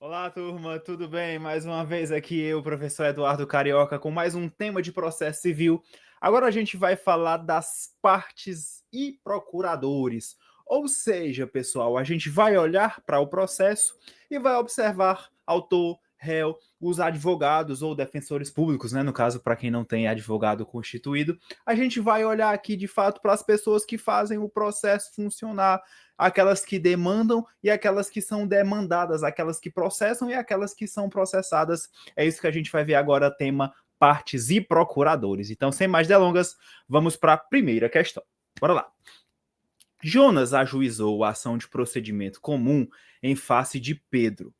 Olá, turma, tudo bem? Mais uma vez aqui eu, professor Eduardo Carioca, com mais um tema de processo civil. Agora a gente vai falar das partes e procuradores. Ou seja, pessoal, a gente vai olhar para o processo e vai observar autor, réu, os advogados ou defensores públicos, né? No caso, para quem não tem advogado constituído, a gente vai olhar aqui de fato para as pessoas que fazem o processo funcionar, aquelas que demandam e aquelas que são demandadas, aquelas que processam e aquelas que são processadas. É isso que a gente vai ver agora, tema partes e procuradores. Então, sem mais delongas, vamos para a primeira questão. Bora lá. Jonas ajuizou a ação de procedimento comum em face de Pedro.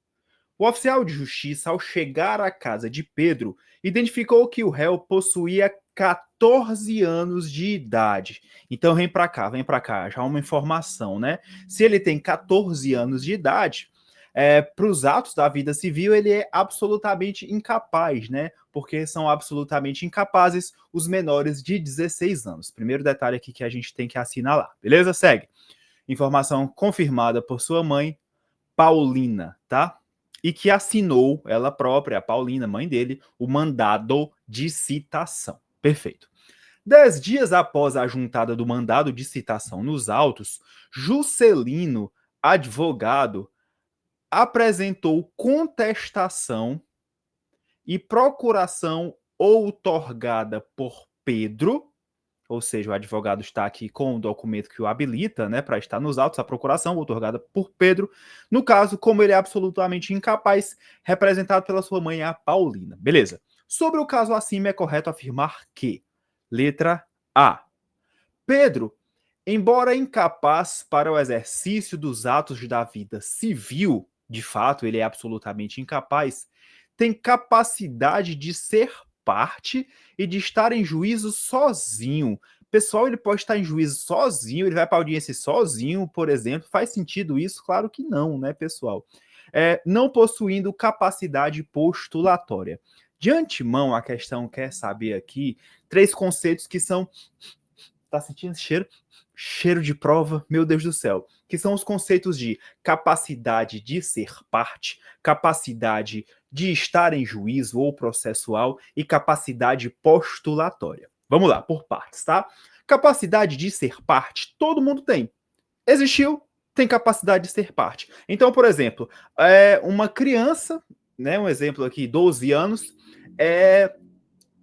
O oficial de justiça, ao chegar à casa de Pedro, identificou que o réu possuía 14 anos de idade. Então vem para cá, já uma informação, né? Se ele tem 14 anos de idade, para os atos da vida civil, ele é absolutamente incapaz, né? Porque são absolutamente incapazes os menores de 16 anos. Primeiro detalhe aqui que a gente tem que assinalar, beleza? Segue. Informação confirmada por sua mãe, Paulina, tá? E que assinou, ela própria, a Paulina, mãe dele, o mandado de citação. Perfeito. 10 dias após a juntada do mandado de citação nos autos, Juscelino, advogado, apresentou contestação e procuração outorgada por Pedro, ou seja, o advogado está aqui com o documento que o habilita, né, para estar nos autos, a procuração outorgada por Pedro. No caso, como ele é absolutamente incapaz, representado pela sua mãe, a Paulina. Beleza. Sobre o caso acima, é correto afirmar que, letra A, Pedro, embora incapaz para o exercício dos atos da vida civil, de fato, ele é absolutamente incapaz, tem capacidade de ser parte e de estar em juízo sozinho. Pessoal, ele pode estar em juízo sozinho, ele vai para a audiência sozinho, por exemplo. Faz sentido isso? Claro que não, né, pessoal? Não possuindo capacidade postulatória. De antemão, a questão quer saber aqui 3 conceitos que são. Tá sentindo esse cheiro? Cheiro de prova, meu Deus do céu. Que são os conceitos de capacidade de ser parte, capacidade de estar em juízo ou processual e capacidade postulatória. Vamos lá, por partes, tá? Capacidade de ser parte, todo mundo tem. Existiu, tem capacidade de ser parte. Então, por exemplo, uma criança, né, um exemplo aqui, 12 anos,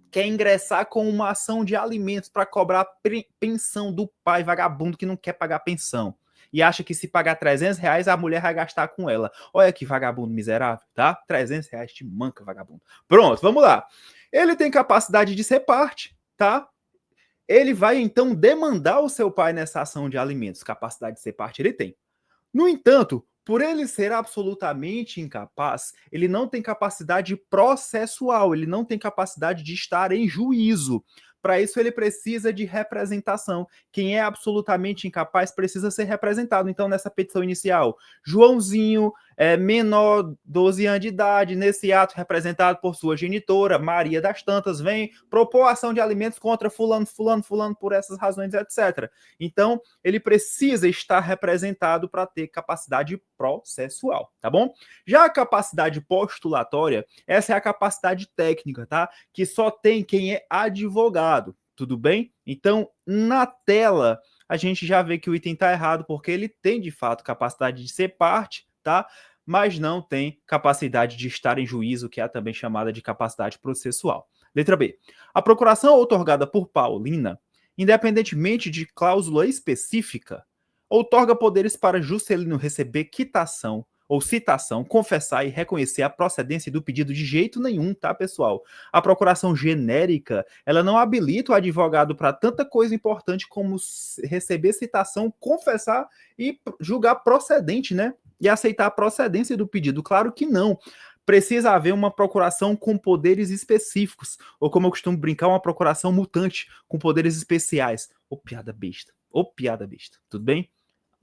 quer ingressar com uma ação de alimentos para cobrar pensão do pai vagabundo que não quer pagar pensão. E acha que se pagar R$ 300, a mulher vai gastar com ela. Olha que vagabundo miserável, tá? R$ 300 te manca, vagabundo. Pronto, vamos lá. Ele tem capacidade de ser parte, tá? Ele vai então demandar o seu pai nessa ação de alimentos. Capacidade de ser parte ele tem. No entanto, por ele ser absolutamente incapaz, ele não tem capacidade processual, ele não tem capacidade de estar em juízo. Para isso, ele precisa de representação. Quem é absolutamente incapaz precisa ser representado. Então, nessa petição inicial, Joãozinho, menor, 12 anos de idade, nesse ato representado por sua genitora, Maria das Tantas, vem propor ação de alimentos contra fulano, fulano, fulano, por essas razões, etc. Então, ele precisa estar representado para ter capacidade processual, tá bom? Já a capacidade postulatória, essa é a capacidade técnica, tá? Que só tem quem é advogado, tudo bem? Então, na tela, a gente já vê que o item está errado, porque ele tem, de fato, capacidade de ser parte, tá? Mas não tem capacidade de estar em juízo, que é também chamada de capacidade processual. Letra B. A procuração outorgada por Paulina, independentemente de cláusula específica, outorga poderes para Juscelino receber quitação ou citação, confessar e reconhecer a procedência do pedido de jeito nenhum, tá, pessoal? A procuração genérica, ela não habilita o advogado para tanta coisa importante como receber citação, confessar e julgar procedente, né? E aceitar a procedência do pedido. Claro que não. Precisa haver uma procuração com poderes específicos, ou como eu costumo brincar, uma procuração mutante com poderes especiais. Ô piada besta, tudo bem?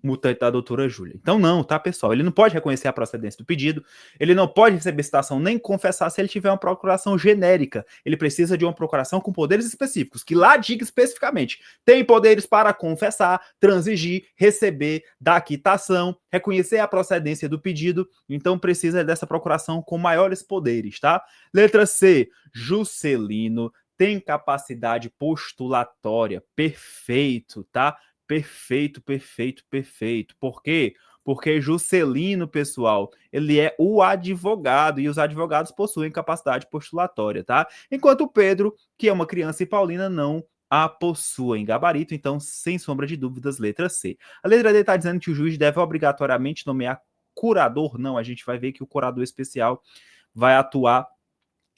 mutante da doutora Júlia. Então não, tá, pessoal? Ele não pode reconhecer a procedência do pedido, ele não pode receber citação nem confessar se ele tiver uma procuração genérica. Ele precisa de uma procuração com poderes específicos, que lá diga especificamente, tem poderes para confessar, transigir, receber, dar quitação, reconhecer a procedência do pedido, então precisa dessa procuração com maiores poderes, tá? Letra C, Juscelino tem capacidade postulatória, perfeito, tá? Perfeito, perfeito, perfeito. Por quê? Porque Juscelino, pessoal, ele é o advogado e os advogados possuem capacidade postulatória, tá? Enquanto o Pedro, que é uma criança e Paulina, não a possuem. Gabarito, então, sem sombra de dúvidas, letra C. A letra D está dizendo que o juiz deve obrigatoriamente nomear curador. Não, a gente vai ver que o curador especial vai atuar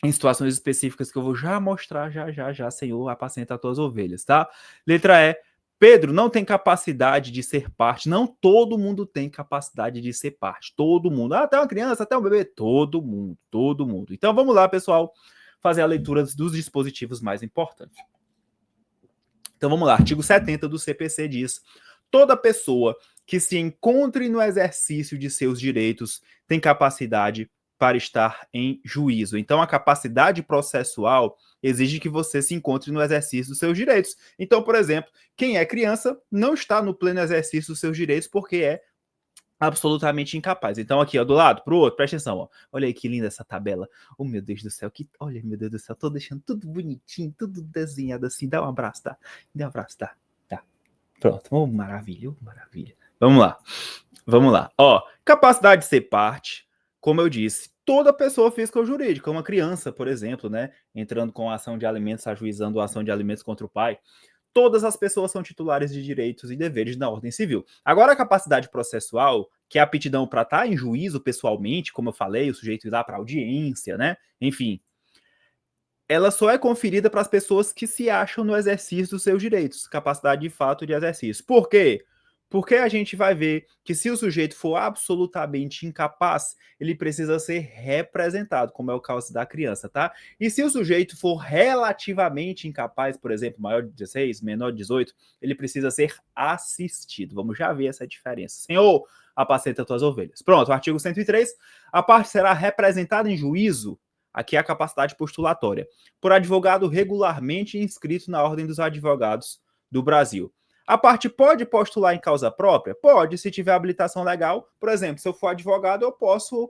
em situações específicas que eu vou já mostrar, já, Senhor, apacenta as tuas ovelhas, tá? Letra E, Pedro não tem capacidade de ser parte, não todo mundo tem capacidade de ser parte, todo mundo, até uma criança, até um bebê, todo mundo, todo mundo. Então vamos lá, pessoal, fazer a leitura dos dispositivos mais importantes. Então vamos lá, artigo 70 do CPC diz, toda pessoa que se encontre no exercício de seus direitos tem capacidade para estar em juízo. Então, a capacidade processual exige que você se encontre no exercício dos seus direitos. Então, por exemplo, quem é criança não está no pleno exercício dos seus direitos porque é absolutamente incapaz. Então, aqui, ó, do lado pro outro, presta atenção, ó. Olha aí que linda essa tabela. Oh, meu Deus do céu, olha, meu Deus do céu, tô deixando tudo bonitinho, tudo desenhado assim. Dá um abraço, tá? Dá um abraço, tá? Tá. Pronto. Oh, maravilha, oh, maravilha. Vamos lá. Vamos lá. Ó, capacidade de ser parte, como eu disse, toda pessoa física ou jurídica, uma criança, por exemplo, né, entrando com a ação de alimentos, ajuizando a ação de alimentos contra o pai, todas as pessoas são titulares de direitos e deveres na ordem civil. Agora, a capacidade processual, que é a aptidão para estar em juízo pessoalmente, como eu falei, o sujeito ir lá para audiência, né, enfim, ela só é conferida para as pessoas que se acham no exercício dos seus direitos, capacidade de fato de exercício. Por quê? Porque a gente vai ver que se o sujeito for absolutamente incapaz, ele precisa ser representado, como é o caso da criança, tá? E se o sujeito for relativamente incapaz, por exemplo, maior de 16, menor de 18, ele precisa ser assistido. Vamos já ver essa diferença. Senhor, apacenta tuas ovelhas. Pronto, artigo 103. A parte será representada em juízo. Aqui é a capacidade postulatória, por advogado regularmente inscrito na Ordem dos Advogados do Brasil. A parte pode postular em causa própria? Pode, se tiver habilitação legal. Por exemplo, se eu for advogado, eu posso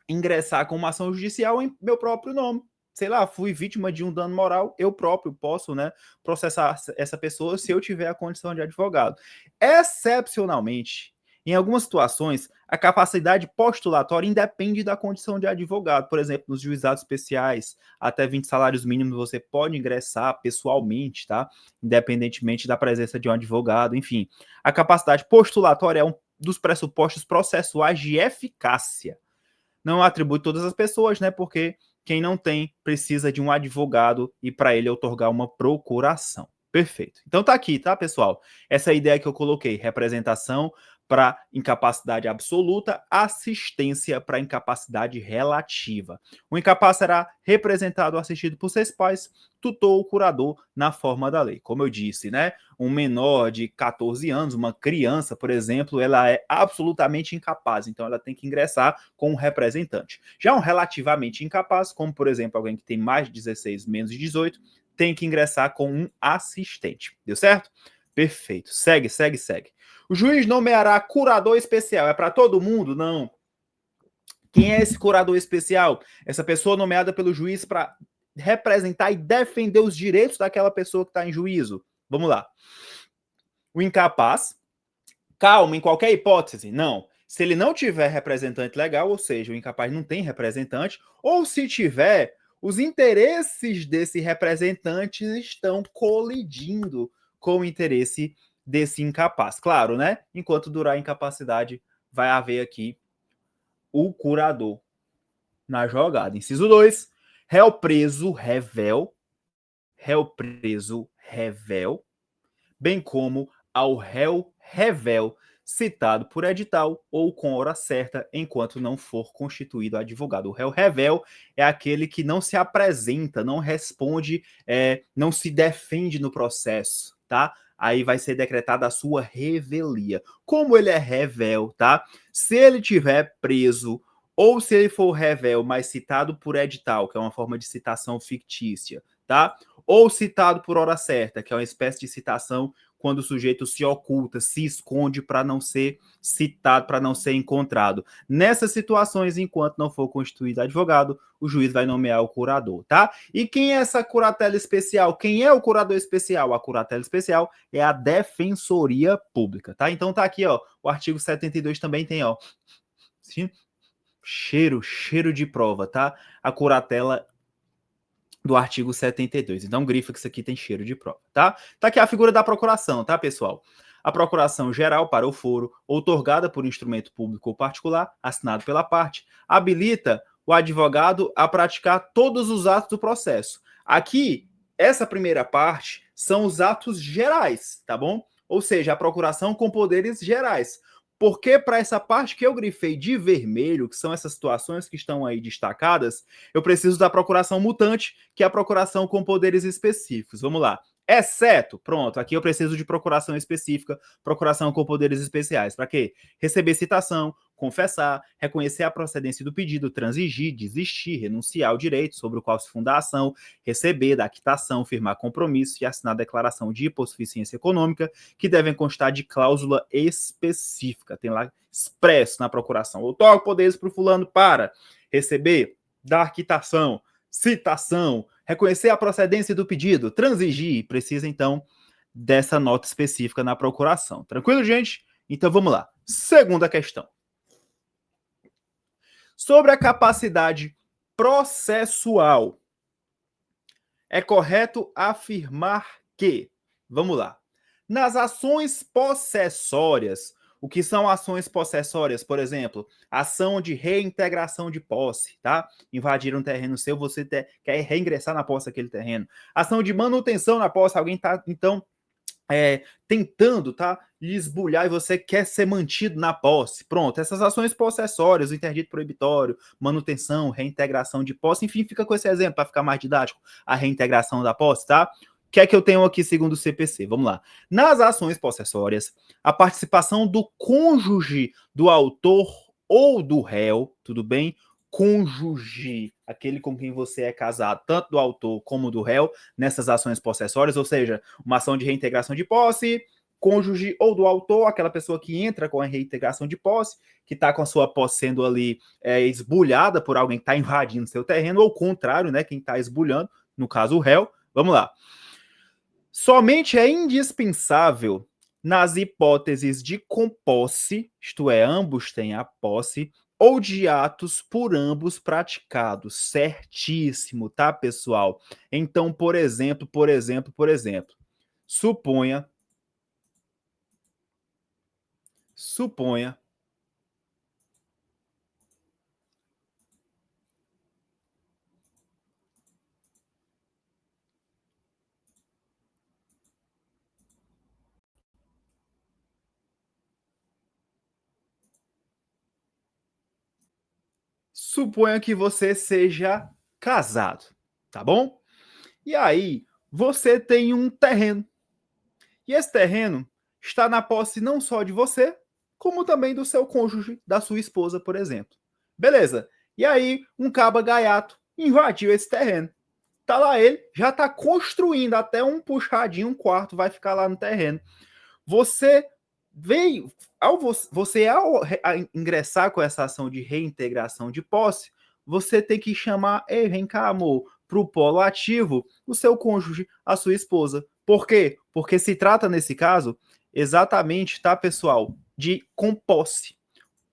ingressar com uma ação judicial em meu próprio nome. Sei lá, fui vítima de um dano moral, eu próprio posso, né, processar essa pessoa se eu tiver a condição de advogado. Excepcionalmente, em algumas situações, a capacidade postulatória independe da condição de advogado. Por exemplo, nos juizados especiais, até 20 salários mínimos você pode ingressar pessoalmente, tá? Independentemente da presença de um advogado, enfim. A capacidade postulatória é um dos pressupostos processuais de eficácia. Não atribui todas as pessoas, né? Porque quem não tem precisa de um advogado e para ele otorgar uma procuração. Perfeito. Então tá aqui, tá, pessoal? Essa ideia que eu coloquei, representação para incapacidade absoluta, assistência para incapacidade relativa. O incapaz será representado ou assistido por seus pais, tutor ou curador na forma da lei. Como eu disse, né? Um menor de 14 anos, uma criança, por exemplo, ela é absolutamente incapaz, então ela tem que ingressar com um representante. Já um relativamente incapaz, como por exemplo alguém que tem mais de 16, menos de 18, tem que ingressar com um assistente. Deu certo? Perfeito. Segue, segue, segue. O juiz nomeará curador especial. É para todo mundo? Não. Quem é esse curador especial? Essa pessoa nomeada pelo juiz para representar e defender os direitos daquela pessoa que está em juízo. Vamos lá. O incapaz, calma, em qualquer hipótese, não. Se ele não tiver representante legal, ou seja, o incapaz não tem representante, ou se tiver, os interesses desse representante estão colidindo com o interesse desse incapaz. Claro, né? Enquanto durar a incapacidade, vai haver aqui o curador na jogada. Inciso 2, réu preso, revel, bem como ao réu revel citado por edital ou com hora certa, enquanto não for constituído advogado. O réu revel é aquele que não se apresenta, não responde, não se defende no processo, tá? aí vai ser decretada a sua revelia. Como ele é revel, tá? Se ele tiver preso ou se ele for revel, mas citado por edital, que é uma forma de citação fictícia, tá? Ou citado por hora certa, que é uma espécie de citação quando o sujeito se oculta, se esconde para não ser citado, para não ser encontrado. Nessas situações, enquanto não for constituído advogado, o juiz vai nomear o curador, tá? E quem é essa curatela especial? Quem é o curador especial? A curatela especial é a Defensoria Pública, tá? Então tá aqui, ó, o artigo 72 também tem, ó, cheiro de prova, tá? A curatela do artigo 72. Então, grifa que isso aqui tem cheiro de prova, tá? Tá aqui a figura da procuração, tá, pessoal? A procuração geral para o foro, outorgada por instrumento público ou particular, assinado pela parte, habilita o advogado a praticar todos os atos do processo. Aqui, essa primeira parte são os atos gerais, tá bom? Ou seja, a procuração com poderes gerais. Porque para essa parte que eu grifei de vermelho, que são essas situações que estão aí destacadas, eu preciso da procuração mutante, que é a procuração com poderes específicos. Vamos lá. Exceto, pronto, aqui eu preciso de procuração específica, procuração com poderes especiais. Para quê? Receber citação, confessar, reconhecer a procedência do pedido, transigir, desistir, renunciar ao direito sobre o qual se funda a ação, receber da quitação, firmar compromisso e assinar declaração de hipossuficiência econômica, que devem constar de cláusula específica. Tem lá expresso na procuração. Outorgo poderes para o fulano para receber, dar quitação, citação, reconhecer a procedência do pedido, transigir, precisa então dessa nota específica na procuração. Tranquilo, gente? Então vamos lá. Segunda questão. Sobre a capacidade processual, é correto afirmar que, vamos lá, nas ações possessórias, o que são ações possessórias? Por exemplo, ação de reintegração de posse, tá? Invadir um terreno seu, você quer reingressar na posse daquele terreno. Ação de manutenção na posse, alguém tá, então, tentando, tá, lhe esbulhar e você quer ser mantido na posse. Pronto, essas ações possessórias, o interdito proibitório, manutenção, reintegração de posse, enfim, fica com esse exemplo para ficar mais didático, a reintegração da posse, tá? O que é que eu tenho aqui segundo o CPC? Vamos lá. Nas ações possessórias, a participação do cônjuge do autor ou do réu, tudo bem? Cônjuge, aquele com quem você é casado, tanto do autor como do réu, nessas ações possessórias, ou seja, uma ação de reintegração de posse, cônjuge ou do autor, aquela pessoa que entra com a reintegração de posse, que está com a sua posse sendo ali esbulhada por alguém que está invadindo seu terreno, ou o contrário, né, quem está esbulhando, no caso o réu. Vamos lá. Somente é indispensável nas hipóteses de composse, isto é, ambos têm a posse, ou de atos por ambos praticados. Certíssimo, tá, pessoal? Então, por exemplo, suponha que você seja casado, tá bom? E aí, você tem um terreno. E esse terreno está na posse não só de você, como também do seu cônjuge, da sua esposa, por exemplo. Beleza. E aí, um caba gaiato invadiu esse terreno. Tá lá ele, já tá construindo até um puxadinho, um quarto, vai ficar lá no terreno. Você veio, ao ingressar com essa ação de reintegração de posse, você tem que chamar, ei, vem cá, amor, para o polo ativo, o seu cônjuge, a sua esposa. Por quê? Porque se trata, nesse caso, exatamente, tá, pessoal, de composse.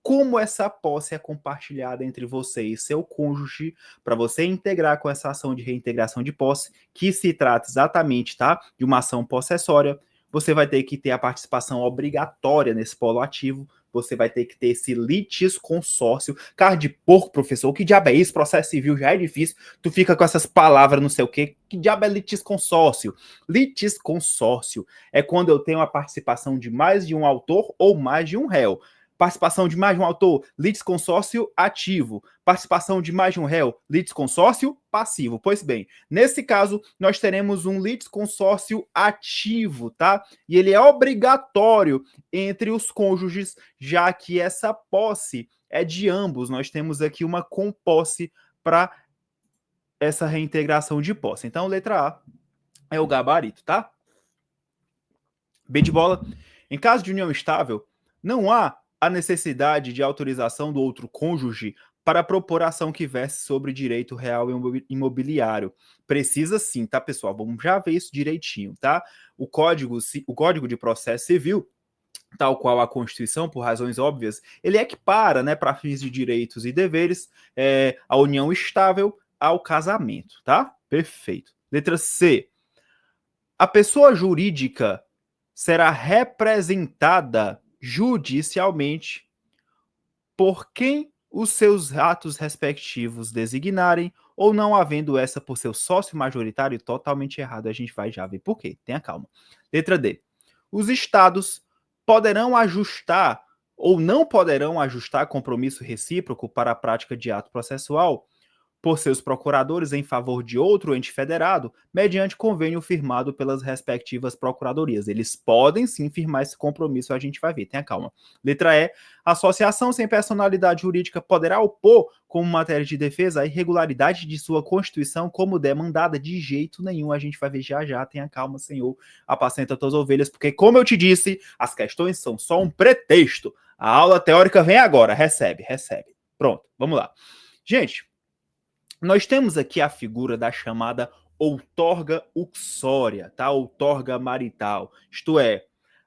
Como essa posse é compartilhada entre você e seu cônjuge, para você integrar com essa ação de reintegração de posse, que se trata exatamente, tá, de uma ação possessória, você vai ter que ter a participação obrigatória nesse polo ativo, você vai ter que ter esse litisconsórcio. Cara de porco, professor, que diabo é isso? Processo civil já é difícil, tu fica com essas palavras não sei o quê. Que diabo é litisconsórcio? Litisconsórcio é quando eu tenho a participação de mais de um autor ou mais de um réu. Participação de mais de um autor, litisconsórcio ativo. Participação de mais de um réu, litisconsórcio passivo. Pois bem, nesse caso, nós teremos um litisconsórcio ativo, tá? E ele é obrigatório entre os cônjuges, já que essa posse é de ambos. Nós temos aqui uma composse para essa reintegração de posse. Então, letra A é o gabarito, tá? B de bola. Em caso de união estável, não há a necessidade de autorização do outro cônjuge para propor ação que verse sobre direito real imobiliário. Precisa sim, tá, pessoal? Vamos já ver isso direitinho, tá? O Código de Processo Civil, tal qual a Constituição, por razões óbvias, ele equipara, né, para fins de direitos e deveres, a união estável ao casamento, tá? Perfeito. Letra C. A pessoa jurídica será representada judicialmente por quem os seus atos respectivos designarem, ou não havendo essa por seu sócio majoritário totalmente errado. A gente vai já ver por quê. Tenha calma. Letra D. Os estados poderão ajustar ou não poderão ajustar compromisso recíproco para a prática de ato processual por seus procuradores em favor de outro ente federado, mediante convênio firmado pelas respectivas procuradorias. Eles podem sim firmar esse compromisso, a gente vai ver, tenha calma. Letra E. Associação sem personalidade jurídica poderá opor, como matéria de defesa, a irregularidade de sua constituição como demandada de jeito nenhum. A gente vai ver já já, tenha calma, senhor, apacenta tuas ovelhas, porque, como eu te disse, as questões são só um pretexto. A aula teórica vem agora, recebe. Pronto, vamos lá. Gente, nós temos aqui a figura da chamada outorga uxória, tá? Outorga marital, isto é,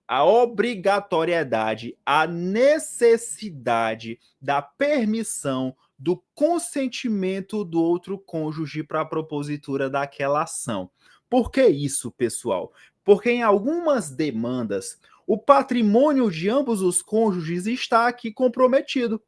a obrigatoriedade, a necessidade da permissão do consentimento do outro cônjuge para a propositura daquela ação. Por que isso, pessoal? Porque em algumas demandas, o patrimônio de ambos os cônjuges está aqui comprometido.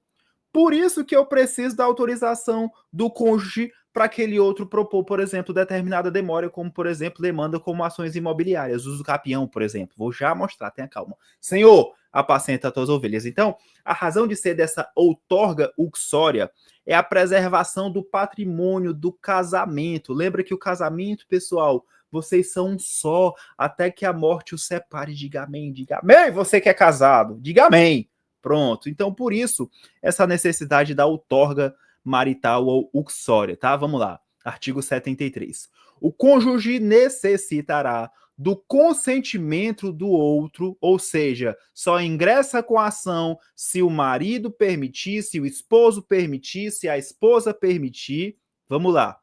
Por isso que eu preciso da autorização do cônjuge para aquele outro propor, por exemplo, determinada demora, como, por exemplo, demanda como ações imobiliárias, uso capião, por exemplo. Vou já mostrar, tenha calma. Senhor, apacenta tuas ovelhas. Então, a razão de ser dessa outorga uxória é a preservação do patrimônio do casamento. Lembra que o casamento, pessoal, vocês são um só, até que a morte os separe. Diga amém, diga amém. Você que é casado, diga amém. Pronto. Então, por isso, essa necessidade da outorga marital ou uxória, tá? Vamos lá. Artigo 73. O cônjuge necessitará do consentimento do outro, ou seja, só ingressa com a ação se o marido permitir, se o esposo permitir, se a esposa permitir. Vamos lá.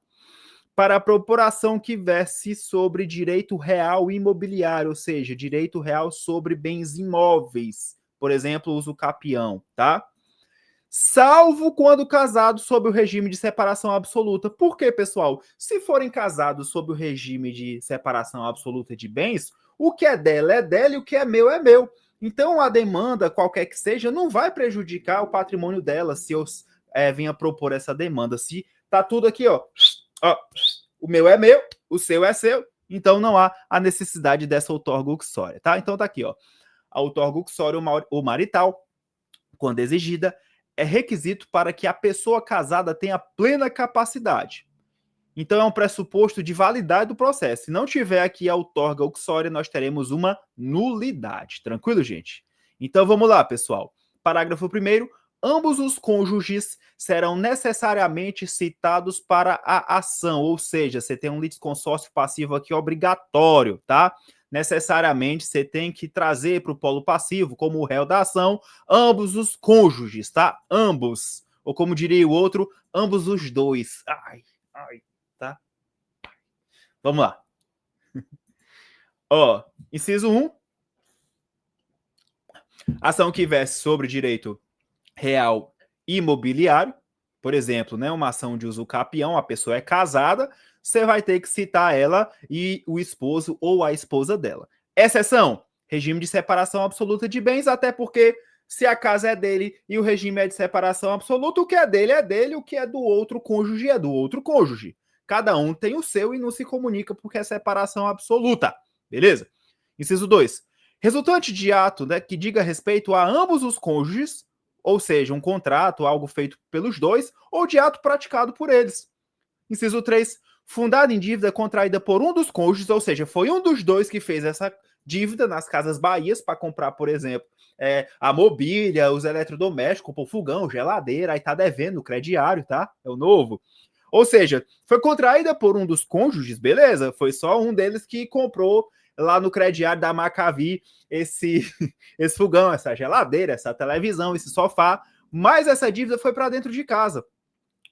Para a propor que verse sobre direito real imobiliário, ou seja, direito real sobre bens imóveis. Por exemplo, uso capião, tá? Salvo quando casados sob o regime de separação absoluta. Por quê, pessoal? Se forem casados sob o regime de separação absoluta de bens, o que é dela e o que é meu é meu. Então, a demanda, qualquer que seja, não vai prejudicar o patrimônio dela se eu venha propor essa demanda. Se tá tudo aqui, ó, o meu é meu, o seu é seu, então não há a necessidade dessa outorga uxória, tá? Então tá aqui, ó. A outorga uxória ou marital, quando exigida, é requisito para que a pessoa casada tenha plena capacidade. Então é um pressuposto de validade do processo. Se não tiver aqui a outorga uxória, nós teremos uma nulidade. Tranquilo, gente? Então vamos lá, pessoal. Parágrafo 1º. Ambos os cônjuges serão necessariamente citados para a ação, ou seja, você tem um litisconsórcio passivo aqui obrigatório, tá? Necessariamente você tem que trazer para o polo passivo, como o réu da ação, ambos os cônjuges, tá? Ambos. Ou como diria o outro, ambos os dois. Ai, tá? Vamos lá. Ó, inciso 1. Ação que verse sobre direito real imobiliário. Por exemplo, né, uma ação de uso capião, a pessoa é casada, você vai ter que citar ela e o esposo ou a esposa dela. Exceção, regime de separação absoluta de bens, até porque se a casa é dele e o regime é de separação absoluta, o que é dele, o que é do outro cônjuge é do outro cônjuge. Cada um tem o seu e não se comunica porque é separação absoluta. Beleza? Inciso 2. Resultante de ato, né, que diga respeito a ambos os cônjuges, ou seja, um contrato, algo feito pelos dois, ou de ato praticado por eles. Inciso 3, fundada em dívida contraída por um dos cônjuges, ou seja, foi um dos dois que fez essa dívida nas Casas Bahias para comprar, por exemplo, a mobília, os eletrodomésticos, o fogão, geladeira, aí tá devendo o crediário, tá? É o novo. Ou seja, foi contraída por um dos cônjuges, beleza, foi só um deles que comprou lá no crediário da Macavi esse fogão, essa geladeira, essa televisão, esse sofá, mas essa dívida foi para dentro de casa.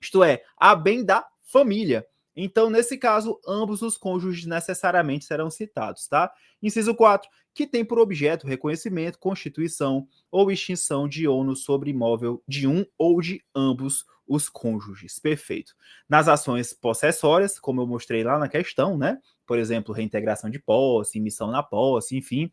Isto é, a bem da família. Então, nesse caso, ambos os cônjuges necessariamente serão citados, tá? Inciso 4, que tem por objeto reconhecimento, constituição ou extinção de ônus sobre imóvel de um ou de ambos os cônjuges. Perfeito. Nas ações possessórias, como eu mostrei lá na questão, né? Por exemplo, reintegração de posse, emissão na posse, enfim.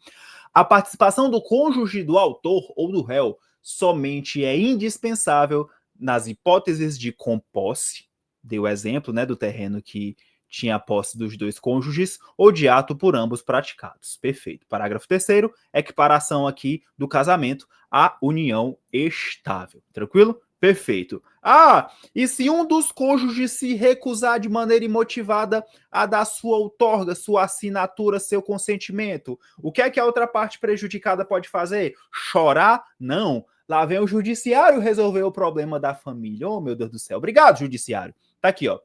A participação do cônjuge do autor ou do réu somente é indispensável nas hipóteses de composse, deu o exemplo, né, do terreno que tinha a posse dos dois cônjuges, ou de ato por ambos praticados. Perfeito. Parágrafo 3º, equiparação aqui do casamento à união estável. Tranquilo? Perfeito. Ah, e se um dos cônjuges se recusar de maneira imotivada a dar sua outorga, sua assinatura, seu consentimento, o que é que a outra parte prejudicada pode fazer? Chorar? Não. Lá vem o judiciário resolver o problema da família. Oh, meu Deus do céu. Obrigado, judiciário. Tá aqui, ó.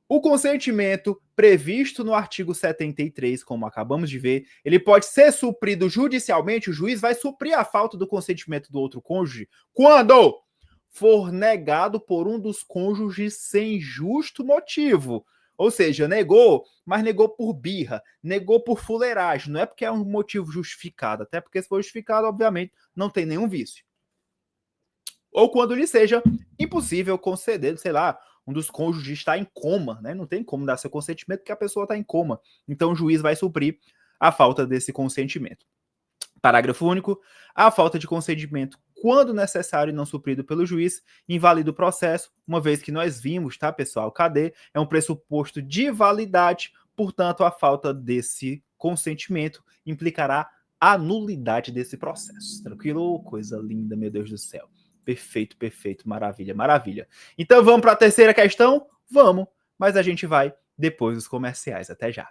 O consentimento previsto no artigo 73, como acabamos de ver, ele pode ser suprido judicialmente, o juiz vai suprir a falta do consentimento do outro cônjuge quando for negado por um dos cônjuges sem justo motivo. Ou seja, negou, mas negou por birra, negou por fuleiragem, não é porque é um motivo justificado, até porque se for justificado, obviamente, não tem nenhum vício. Ou quando lhe seja impossível conceder, sei lá, um dos cônjuges está em coma, né? Não tem como dar seu consentimento porque a pessoa está em coma. Então o juiz vai suprir a falta desse consentimento. Parágrafo único. A falta de consentimento, quando necessário e não suprido pelo juiz, invalida o processo, uma vez que nós vimos, tá, pessoal? Cadê? É um pressuposto de validade, portanto, a falta desse consentimento implicará a nulidade desse processo. Tranquilo? Coisa linda, meu Deus do céu. Perfeito, perfeito, maravilha, maravilha. Então vamos para a terceira questão? Vamos, mas a gente vai depois dos comerciais. Até já.